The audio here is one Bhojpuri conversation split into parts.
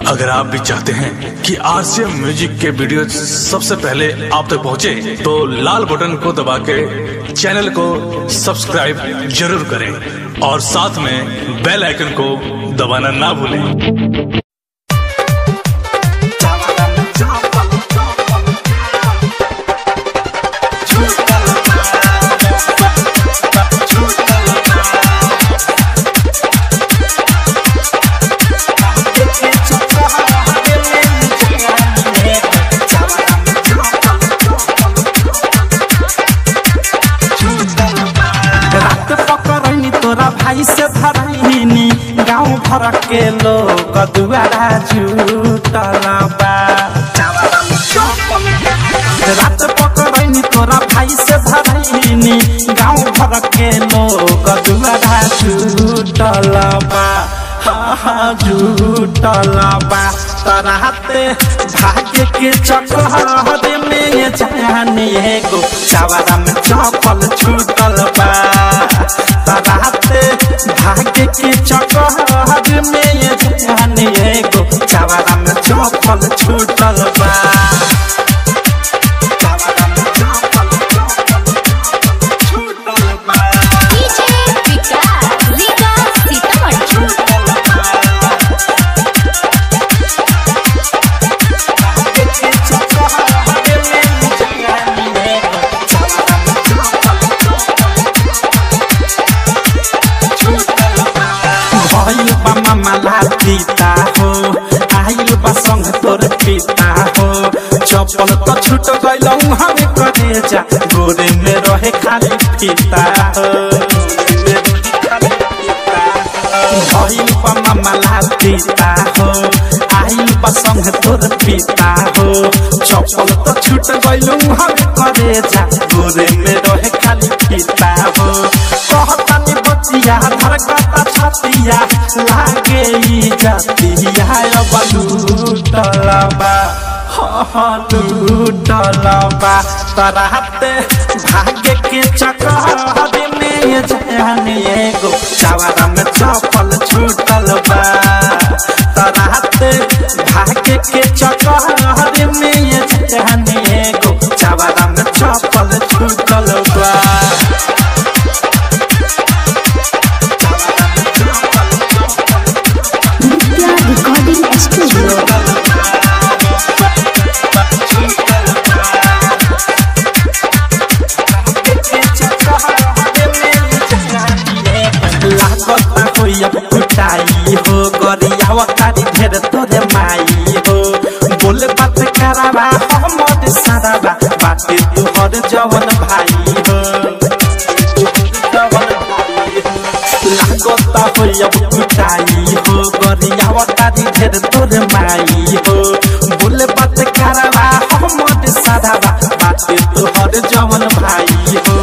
अगर आप भी चाहते हैं कि आरसीएम म्यूजिक के वीडियो सबसे पहले आप तक पहुंचे, तो लाल बटन को दबा के चैनल को सब्सक्राइब जरूर करें और साथ में बेल आइकन को दबाना ना भूलें। तोरा भाई से धरनी गाँव भर के लोग दुआरा जुटल बा। रात पकड़नी तोरा भाई से धरनी गाँव भर के लोग दुआरा जुटल बा। हाँ जुटल बा। तराते भाग्य के चक्कर में जानी एगो चावरा में चपल छूटल बा। तराते भाग्य के चक्कर में जानी एगो चावरा में चपल छूटल बा। माला पीता हो आइल बा संग तोर पीता हो। चप्पल तो छूट गइल हमें करे जा गोरे में रहे खाली फीता हो। आइल बा माला पीता हो आइल बा संग तोर पीता हो। चप्पल तो छूट गइल हमें करे जा गोरे में रहे खाली फीता हो। कहतानी बचिया धरकता छतिया लागे जातिया अब लूटल बा। हाँ लूटल बा। तराते भाग्य के चक्कर में जानी एगो चावरा में चपल छूटल बा। तराते भाग्य के चक्कर में जानी एगो चावरा में चपल छूटल बा। कुटाई हो गरियावा तारी ढेर तोरे माई हो। बोले बात करावा हमर सारावा बाटे तोहर जवन भाई हो। लागता हो अब कुटाई हो गरियावा तारी ढेर तोरे माई हो। बोले बात करावा हमर सारावा बाटे तोहर जवन भाई हो।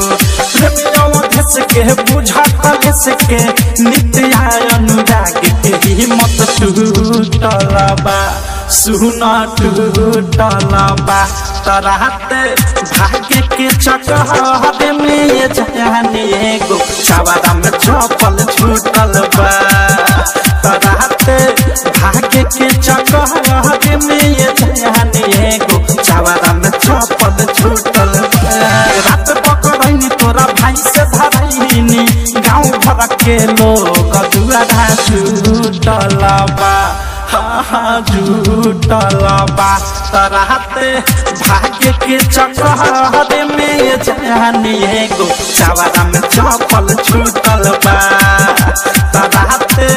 प्रेमियों घस के बुझा कलेस के नित्या अनुराग के हिम्मत टूटल बा। सुना टूटल बा। तराते भाग्य के चक्कर में जानी एगो चावरा में चपल छूटल बा। तराते भाग्य के चक्कर में जानी एगो चावरा में चपल छूटल बा। रात पकड़नी तोरा भाई से धरनी गाँव भर के लोग दुआरा जुटल बा। हाँ जुटल बा। तराते भाग्य के चक्कर में जानी एगो चावरा में चपल छूटल बा। तराते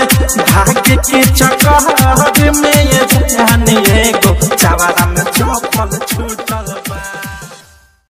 भाग्य के चक्कर में जानी एगो चावरा में चपल छूटल